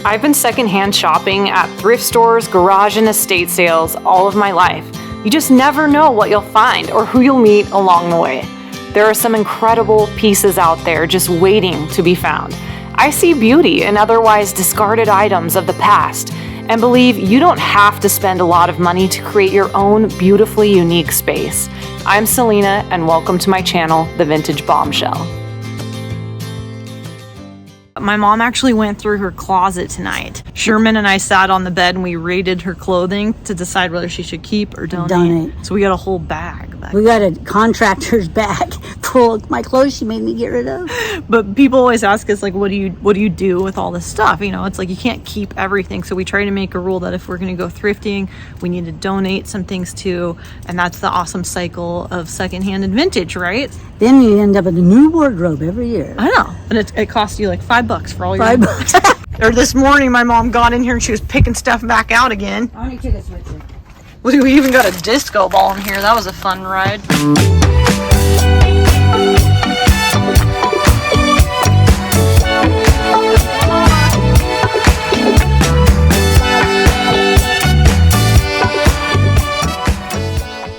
I've been secondhand shopping at thrift stores, garage and estate sales all of my life. You just never know what you'll find or who you'll meet along the way. There are some incredible pieces out there just waiting to be found. I see beauty in otherwise discarded items of the past and believe you don't have to spend a lot of money to create your own beautifully unique space. I'm Selena and welcome to my channel, The Vintage Bombshell. My mom actually went through her closet tonight. Sherman and I sat on the bed and we rated her clothing to decide whether she should keep or donate. So we got a whole bag. We got a contractor's bag full of my clothes she made me get rid of. But people always ask us, like, what do you do with all this stuff? You know, it's like you can't keep everything. So we try to make a rule that if we're going to go thrifting, we need to donate some things too. And that's the awesome cycle of secondhand and vintage, right? Then you end up with a new wardrobe every year. I know. And it costs you like $5 for all your $5. Or this morning, my mom got in here and she was picking stuff back out again. I only took a switcher. We even got a disco ball in here. That was a fun ride.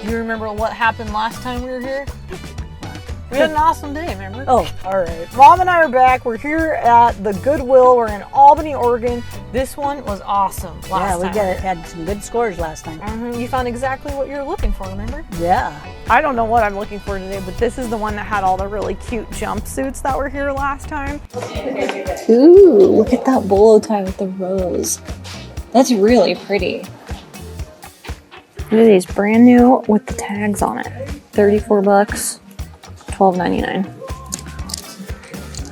Do you remember what happened last time we were here? We had an awesome day, remember? Oh, all right. Mom and I are back. We're here at the Goodwill. We're in Albany, Oregon. This one was awesome last time. Yeah, we had some good scores last time. You found exactly what you were looking for, remember? Yeah. I don't know what I'm looking for today, but this is the one that had all the really cute jumpsuits that were here last time. Ooh, look at that bolo tie with the rose. That's really pretty. Look at these, brand new with the tags on it. $34. $12.99.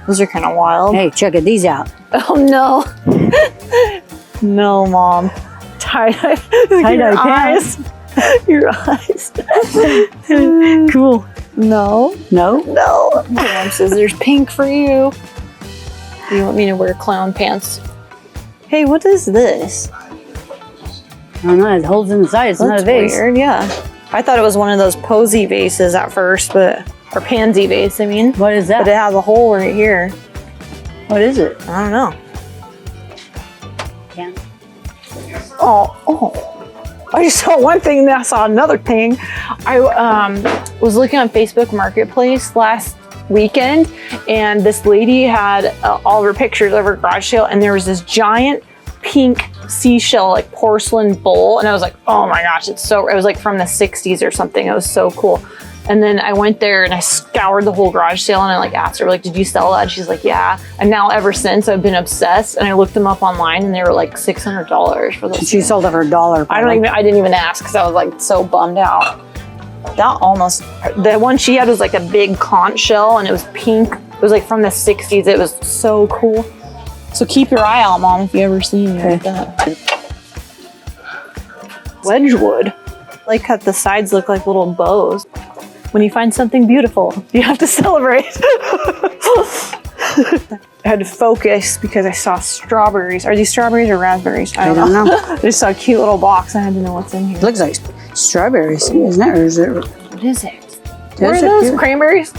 Those are kind of wild. Hey, check these out. Oh no. No, Mom. Tie-dye. Tie-dye pants. Your eyes. Cool. No. No? No. Mom says there's pink for you. You want me to wear clown pants? Hey, what is this? I don't know. It holds inside. It's not a vase. Weird, yeah. I thought it was one of those posy vases at first, or pansy vase, I mean. What is that? But it has a hole right here. What is it? I don't know. Yeah. Oh. I just saw one thing, then I saw another thing. I was looking on Facebook Marketplace last weekend, and this lady had all of her pictures of her garage sale, and there was this giant pink seashell, like porcelain bowl, and I was like, oh my gosh, it was like from the 60s or something. It was so cool. And then I went there and I scoured the whole garage sale and I like asked her, like, did you sell that? And she's like, yeah. And now ever since I've been obsessed, and I looked them up online and they were like $600 for those. She sold it for $1. I didn't even ask because I was like so bummed out. The one she had was like a big conch shell and it was pink. It was like from the 60s. It was so cool. So keep your eye out, Mom, if you ever see me like that. Wedgewood. Like how the sides look like little bows. When you find something beautiful, you have to celebrate. I had to focus because I saw strawberries. Are these strawberries or raspberries? I don't know. I just saw a cute little box. I had to know what's in here. It looks like strawberries, isn't it? Or is it? What is it? What are those? Cranberries?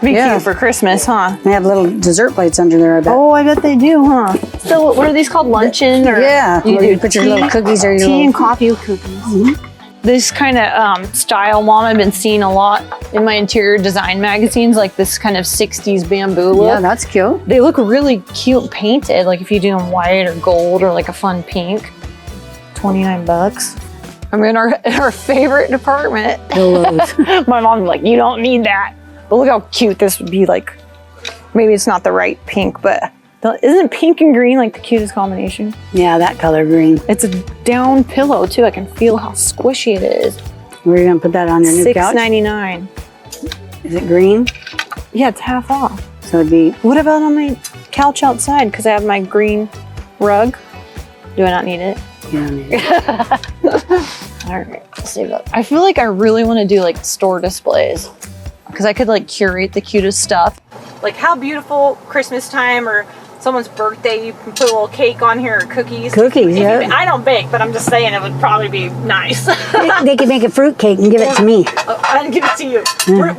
Be cute for Christmas, huh? They have little dessert plates under there, I bet. Oh, I bet they do, huh? So what are these called? Luncheon? Or yeah, you put your little cookies or your tea and coffee with cookies. This kind of style, Mom, I've been seeing a lot in my interior design magazines, like this kind of 60s bamboo look. Yeah, that's cute. They look really cute painted, like if you do them white or gold or like a fun pink. $29. I'm in our favorite department. Pillows. My mom's like, you don't need that. But look how cute this would be. Like, maybe it's not the right pink, but isn't pink and green like the cutest combination? Yeah, that color green. It's a down pillow too. I can feel how squishy it is. Where are you gonna put that on your new couch? $6.99. Is it green? Yeah, it's half off. So it'd be. What about on my couch outside? Because I have my green rug. Do I not need it? You don't need it. All right, let's save that. I feel like I really want to do like store displays because I could like curate the cutest stuff. Like how beautiful Christmas time or someone's birthday, you can put a little cake on here or cookies. Cookies, yeah. I don't bake, but I'm just saying it would probably be nice. They could make a fruit cake and give it to me. I'd give it to you.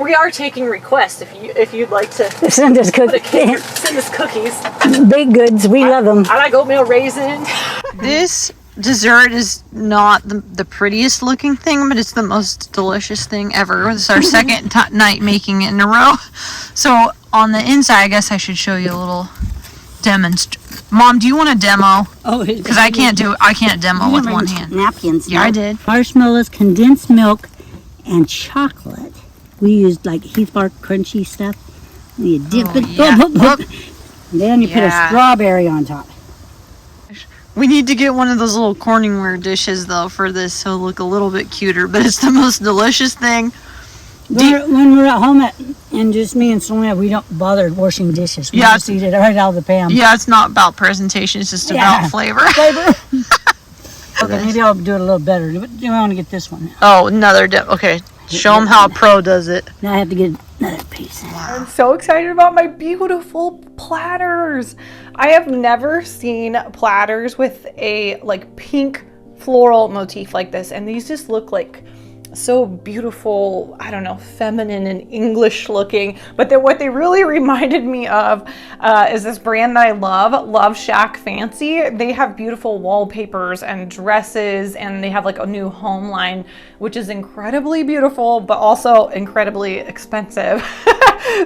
We are taking requests if you'd like to Send us put a cake, cookies. send us cookies. Baked goods, we love them. I like oatmeal raisin. This dessert is not the prettiest looking thing, but it's the most delicious thing ever. This is our second night making it in a row. So on the inside, I guess I should show you a little demonstration. Mom, do you want a demo? Oh, Because I can't demo with one hand. Napkins. Yeah, I did. Marshmallows, condensed milk, and chocolate. We used like Heath Bar crunchy stuff. And you dip it. yeah. And then you put a Yeah. strawberry on top. We need to get one of those little Corningware dishes though for this, so it'll look a little bit cuter. But it's the most delicious thing. When we're at home and just me and Selena, we don't bother washing dishes. We just eat it right out of the pan. Yeah, it's not about presentation; it's just about flavor. Okay, maybe I'll do it a little better. Do we want to get this one? Oh, another okay. Show them how a pro does it. Now I have to get another piece. I'm so excited about my beautiful platters. I have never seen platters with a like pink floral motif like this, and these just look like so beautiful, I don't know, feminine and English looking. But what they really reminded me of is this brand that I love Shack Fancy. They have beautiful wallpapers and dresses, and they have like a new home line, which is incredibly beautiful, but also incredibly expensive.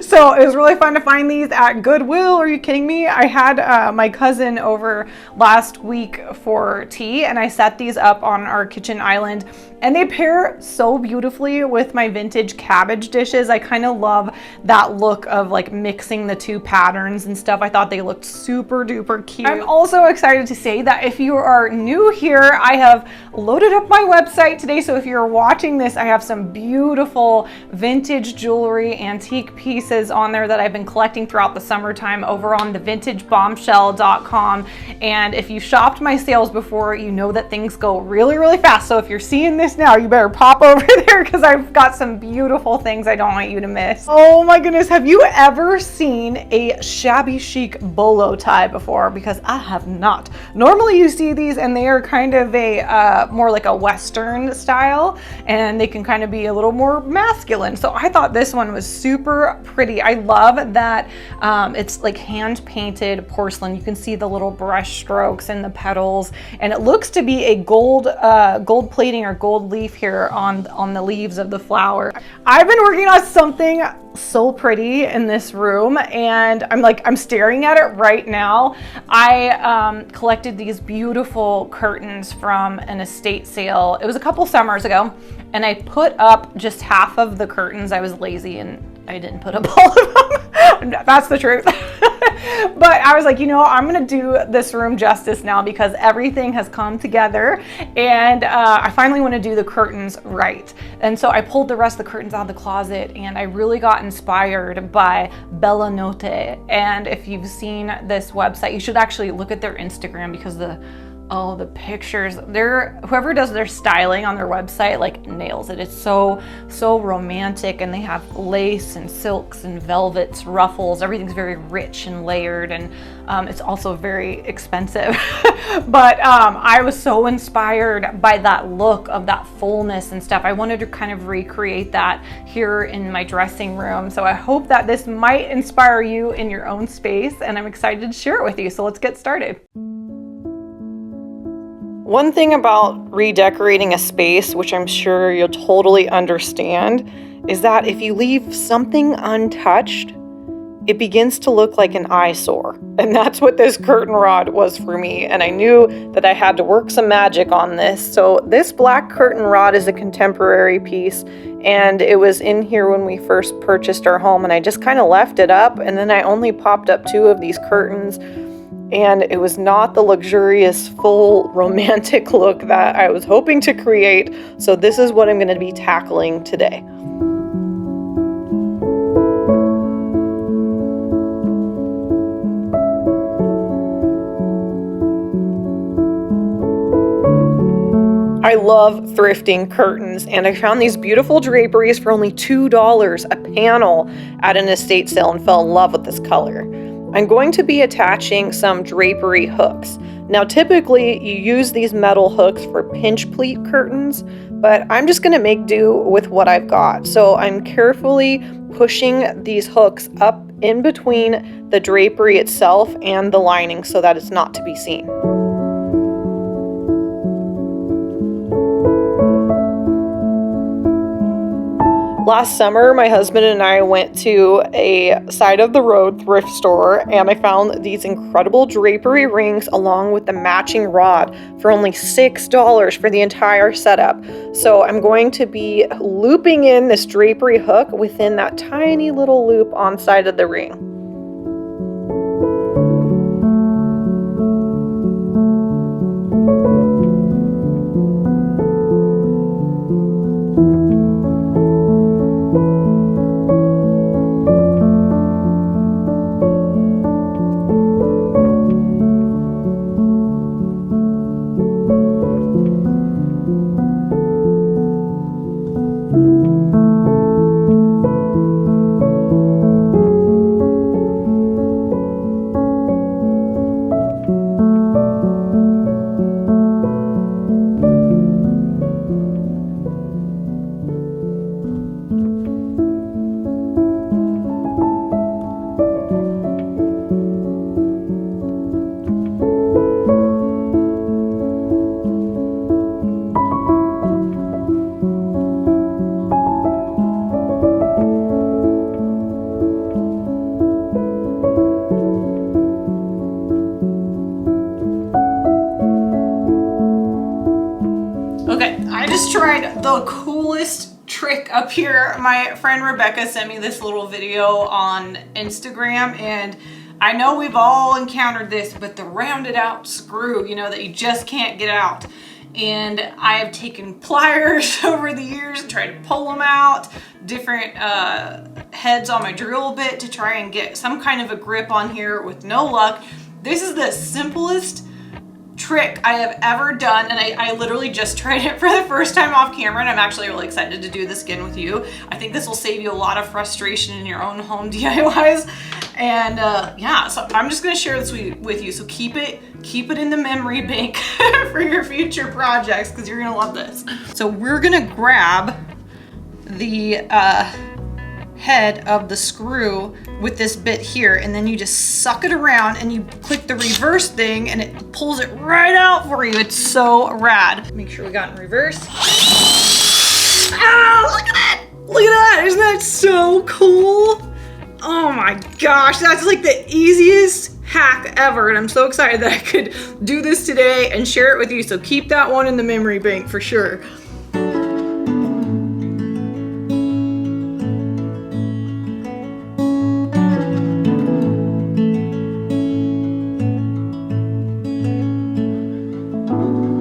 So it was really fun to find these at Goodwill. Are you kidding me? I had my cousin over last week for tea, and I set these up on our kitchen island, and they pair so beautifully with my vintage cabbage dishes. I kind of love that look of like mixing the two patterns and stuff. I thought they looked super duper cute. I'm also excited to say that if you are new here, I have loaded up my website today. So if you're watching this, I have some beautiful vintage jewelry, antique pieces on there that I've been collecting throughout the summertime over on thevintagebombshell.com. And if you shopped my sales before, you know that things go really, really fast. So if you're seeing this now, you better pop over there because I've got some beautiful things I don't want you to miss. Oh my goodness, have you ever seen a shabby chic bolo tie before? Because I have not. Normally you see these and they are kind of a more like a Western style, and they can kind of be a little more masculine. So I thought this one was super pretty. I love that it's like hand painted porcelain. You can see the little brush strokes and the petals, and it looks to be a gold plating or gold leaf here on the leaves of the flower. I've been working on something so pretty in this room, and I'm staring at it right now. I collected these beautiful curtains from an estate sale. It was a couple summers ago, and I put up just half of the curtains. I was lazy and I didn't put up all of them. That's the truth. But I was like, you know, I'm gonna do this room justice now because everything has come together, and I finally want to do the curtains right. And so I pulled the rest of the curtains out of the closet, and I really got inspired by Bella Notte. And if you've seen this website, you should actually look at their Instagram because the pictures, whoever does their styling on their website like nails it. It's so romantic, and they have lace and silks and velvets, ruffles. Everything's very rich and layered, and it's also very expensive. But I was so inspired by that look of that fullness and stuff. I wanted to kind of recreate that here in my dressing room. So I hope that this might inspire you in your own space, and I'm excited to share it with you. So let's get started. One thing about redecorating a space, which I'm sure you'll totally understand, is that if you leave something untouched, it begins to look like an eyesore. And that's what this curtain rod was for me. And I knew that I had to work some magic on this. So this black curtain rod is a contemporary piece, and it was in here when we first purchased our home, and I just kind of left it up, and then I only popped up 2 of these curtains. And it was not the luxurious, full, romantic look that I was hoping to create. So this is what I'm going to be tackling today. I love thrifting curtains, and I found these beautiful draperies for only $2 a panel at an estate sale and fell in love with this color. I'm going to be attaching some drapery hooks. Now typically you use these metal hooks for pinch pleat curtains, but I'm just gonna make do with what I've got. So I'm carefully pushing these hooks up in between the drapery itself and the lining so that it's not to be seen. Last summer, my husband and I went to a side of the road thrift store and I found these incredible drapery rings along with the matching rod for only $6 for the entire setup. So I'm going to be looping in this drapery hook within that tiny little loop on side of the ring. Tried the coolest trick up here. My friend Rebecca sent me this little video on Instagram, and I know we've all encountered this, but the rounded out screw, you know, that you just can't get out. And I have taken pliers over the years and tried to pull them out, different heads on my drill bit to try and get some kind of a grip on here with no luck. This is the simplest trick I have ever done, and I literally just tried it for the first time off camera, and I'm actually really excited to do this again with you. I think this will save you a lot of frustration in your own home DIYs. And yeah, so I'm just gonna share this with you, so keep it in the memory bank for your future projects, because you're gonna love this. So we're gonna grab the head of the screw with this bit here, and then you just suck it around and you click the reverse thing and it pulls it right out for you. It's so rad. Make sure we got in reverse. Ah, look at that! Look at that! Isn't that so cool? Oh my gosh, that's like the easiest hack ever, and I'm so excited that I could do this today and share it with you. So keep that one in the memory bank for sure.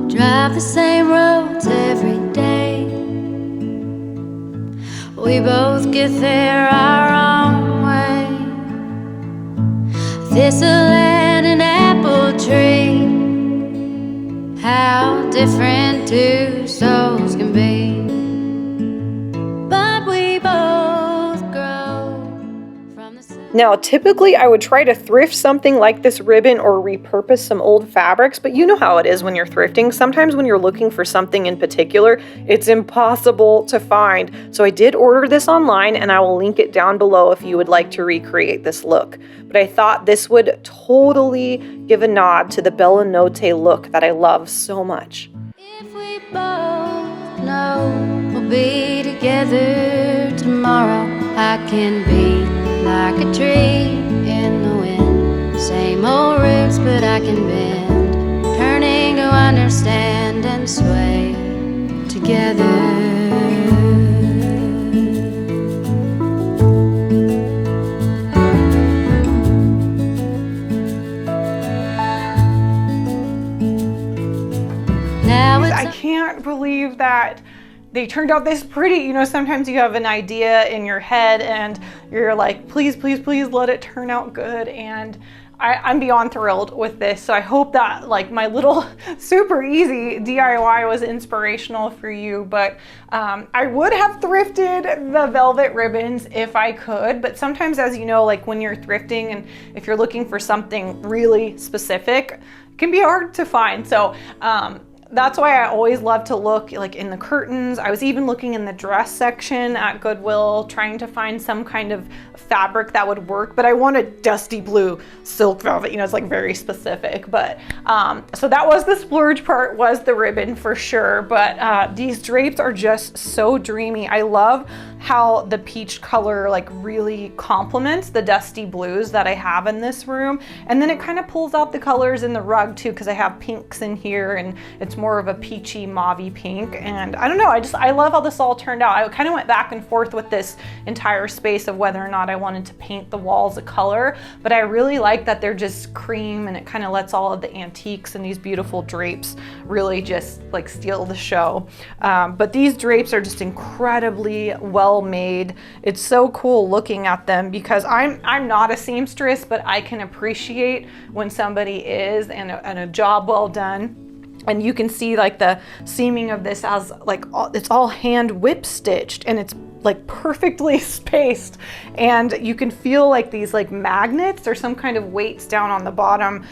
Drive the same roads every day. We both get there our own way. Thistle and an apple tree, how different two souls can be. But we both grow from the same. Now, typically I would try to thrift something like this ribbon or repurpose some old fabrics, but you know how it is when you're thrifting. Sometimes when you're looking for something in particular, it's impossible to find. So I did order this online, and I will link it down below if you would like to recreate this look. But I thought this would totally give a nod to the Bella Notte look that I love so much. If we both know we'll be together tomorrow, I can be like a tree in the wind. Same old roots, but I can bend, turning to understand and sway together. I can't believe that they turned out this pretty. You know, sometimes you have an idea in your head and you're like, please, please, please let it turn out good. And I'm beyond thrilled with this. So I hope that like my little super easy DIY was inspirational for you. But I would have thrifted the velvet ribbons if I could. But sometimes, as you know, like when you're thrifting and if you're looking for something really specific, it can be hard to find. So that's why I always love to look like in the curtains. I was even looking in the dress section at Goodwill, trying to find some kind of fabric that would work, but I wanted dusty blue silk velvet, you know, it's like very specific. But so that was the splurge part, was the ribbon for sure. But these drapes are just so dreamy. I love how the peach color like really complements the dusty blues that I have in this room. And then it kind of pulls out the colors in the rug too, because I have pinks in here and it's more of a peachy mauvey pink. And I don't know, I love how this all turned out. I kind of went back and forth with this entire space of whether or not I wanted to paint the walls a color, but I really like that they're just cream, and it kind of lets all of the antiques and these beautiful drapes really just like steal the show. But these drapes are just incredibly well made. It's so cool looking at them because I'm not a seamstress, but I can appreciate when somebody is, and a job well done. And you can see like the seaming of this as like it's all hand whip stitched, and it's like perfectly spaced, and you can feel like these like magnets or some kind of weights down on the bottom,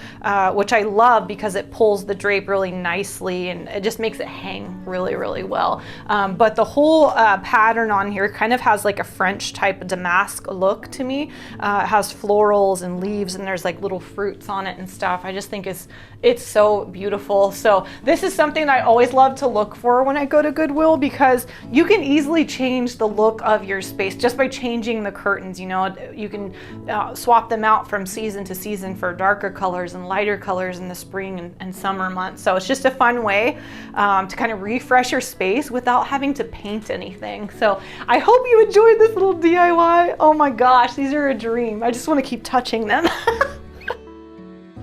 which I love because it pulls the drape really nicely and it just makes it hang really, really well. But the whole pattern on here kind of has like a French type of damask look to me. It has florals and leaves, and there's like little fruits on it and stuff. I just think it's so beautiful. So this is something I always love to look for when I go to Goodwill, because you can easily change the look of your space just by changing the curtains. You know, you can swap them out from season to season for darker colors and lighter colors in the spring and summer months. So it's just a fun way to kind of refresh your space without having to paint anything. So I hope you enjoyed this little DIY. Oh my gosh, these are a dream. I just want to keep touching them.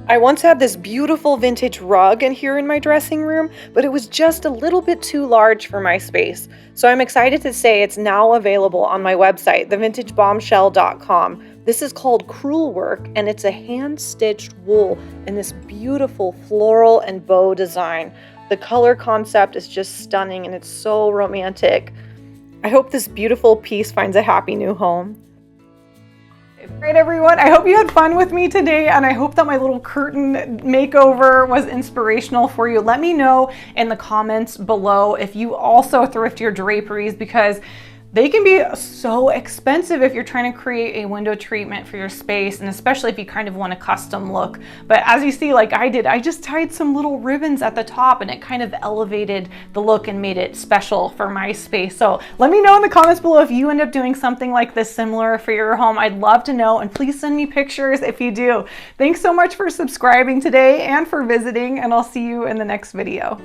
I once had this beautiful vintage rug in here in my dressing room, but it was just a little bit too large for my space. So I'm excited to say it's now available on my website, thevintagebombshell.com. This is called Crewel Work, and it's a hand-stitched wool in this beautiful floral and bow design. The color concept is just stunning, and it's so romantic. I hope this beautiful piece finds a happy new home. All right, everyone, I hope you had fun with me today, and I hope that my little curtain makeover was inspirational for you. Let me know in the comments below if you also thrift your draperies, because they can be so expensive if you're trying to create a window treatment for your space, and especially if you kind of want a custom look. But as you see, like I did, I just tied some little ribbons at the top, and it kind of elevated the look and made it special for my space. So let me know in the comments below if you end up doing something like this similar for your home. I'd love to know, and please send me pictures if you do. Thanks so much for subscribing today and for visiting, and I'll see you in the next video.